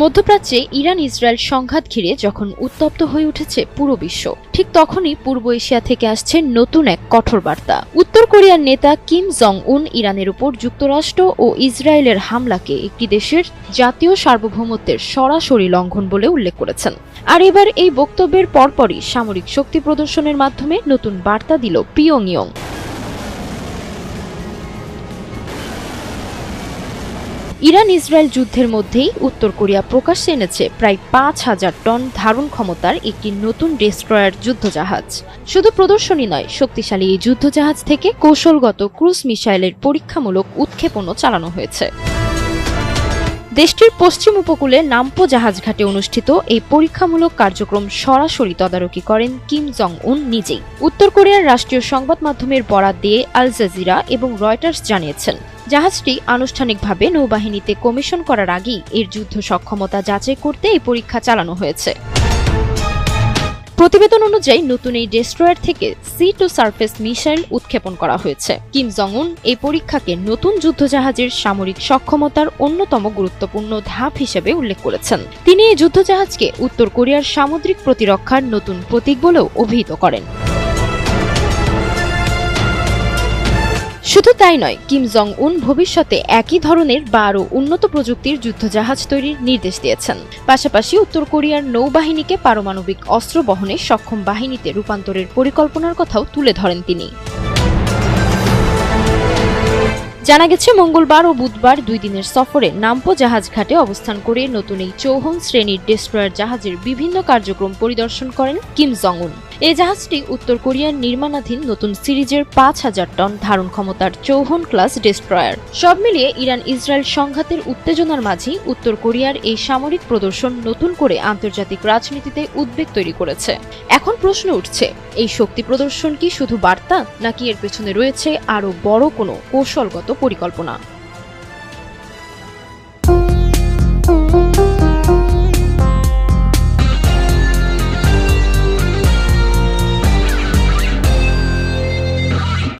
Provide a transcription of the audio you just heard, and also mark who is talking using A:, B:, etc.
A: মধ্যপ্রাচ্যে Iran Israel সংঘাত ঘিরে যখন উত্তপ্ত হয়ে উঠেছে পুরো বিশ্ব, ঠিক তখনই পূর্ব এশিয়া থেকে আসছে নতুন এক কঠোর বার্তা। উত্তর কোরিয়ার নেতা কিম জং উন ইরানের উপর যুক্তরাষ্ট্র ও ইসরায়েলের হামলাকে একটি দেশের জাতীয় সার্বভৌমত্বের সরাসরি লঙ্ঘন বলে উল্লেখ করেছেন। আর এবার এই বক্তব্যের পরপরই সামরিক শক্তি প্রদর্শনের মাধ্যমে নতুন বার্তা দিল পিয়ংইয়ং। ইরান ইসরায়েল যুদ্ধের মধ্যেই উত্তর কোরিয়া প্রকাশ্যে এনেছে প্রায় ৫,০০০ টন ধারণ ক্ষমতার একটি নতুন ডেস্ট্রয়ার যুদ্ধজাহাজ। শুধু প্রদর্শনী নয়, শক্তিশালী এই যুদ্ধজাহাজ থেকে কৌশলগত ক্রুজ মিসাইলের পরীক্ষামূলক উৎক্ষেপণও চালানো হয়েছে। দেশটির পশ্চিম উপকূলে নামপো জাহাজঘাটে অনুষ্ঠিত এই পরীক্ষামূলক কার্যক্রম সরাসরি তদারকি করেন কিম জং উন নিজেই। উত্তর কোরিয়ার রাষ্ট্রীয় সংবাদ মাধ্যমের বরাত দিয়ে আল জাজিরা এবং রয়টার্স জানিয়েছেন, জাহাজটি আনুষ্ঠানিকভাবে নৌবাহিনীতে কমিশন করার আগেই এর যুদ্ধ সক্ষমতা যাচাই করতে এই পরীক্ষা চালানো হয়েছে। প্রতিবেদন অনুযায়ী নতুন এই ডেস্ট্রয়ার থেকে সি টু সারফেস মিসাইল উৎক্ষেপণ করা হয়েছে। কিম জং উন এই পরীক্ষাকে নতুন যুদ্ধজাহাজের সামরিক সক্ষমতার অন্যতম গুরুত্বপূর্ণ ধাপ হিসেবে উল্লেখ করেছেন। তিনি এই যুদ্ধজাহাজকে উত্তর কোরিয়ার সামুদ্রিক প্রতিরক্ষার নতুন প্রতীক বলেও অভিহিত করেন। শুধু তাই নয়, কিম জং উন ভবিষ্যতে একই ধরনের বা আরও উন্নত প্রযুক্তির যুদ্ধজাহাজ তৈরির নির্দেশ দিয়েছেন। পাশাপাশি উত্তর কোরিয়ার নৌবাহিনীকে পারমাণবিক অস্ত্র বহনে সক্ষম বাহিনীতে রূপান্তরের পরিকল্পনার কথাও তুলে ধরেন তিনি। জানা গেছে, মঙ্গলবার ও বুধবার 2 দিনের সফরে নামপো জাহাজঘাটে অবস্থান করে নতুন এই চৌহন শ্রেণীর ডেস্ট্রয়ার জাহাজের বিভিন্ন কার্যক্রম পরিদর্শন করেন কিম জং উন। এই জাহাজটি উত্তর কোরিয়ার নির্মাণাধীন নতুন সিরিজের ৫,০০০ টন ধারণ ক্ষমতার চৌহন ক্লাস ডেস্ট্রয়ার। সব মিলিয়ে ইরান ইসরায়েল সংঘাতের উত্তেজনার মাঝেই উত্তর কোরিয়ার এই সামরিক প্রদর্শন নতুন করে আন্তর্জাতিক রাজনীতিতে উদ্বেগ তৈরি করেছে। এখন প্রশ্ন উঠছে, এই শক্তি প্রদর্শন কি শুধু বার্তা, নাকি এর পেছনে রয়েছে আরও বড় কোনো কৌশলগত পরিকল্পনা?